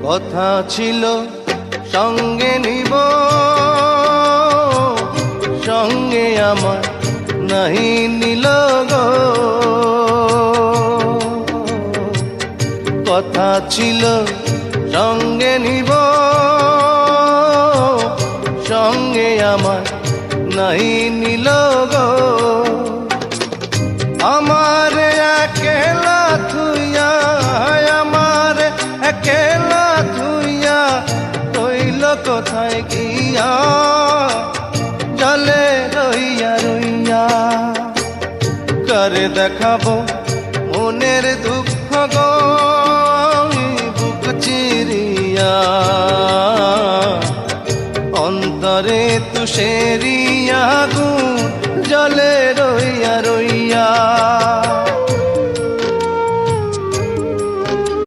কথা ছিল সঙ্গে নিব, সঙ্গে আমার নাহি নিল গো। কথা ছিল সঙ্গে নিব, সঙ্গে আমার নাহি নিল গো। আমার একেলা থুইয়া, আমার একেলা থুইয়া রইল কোথায় গিয়া, জলে রইয়া রইয়া। কারে দেখাবো মনের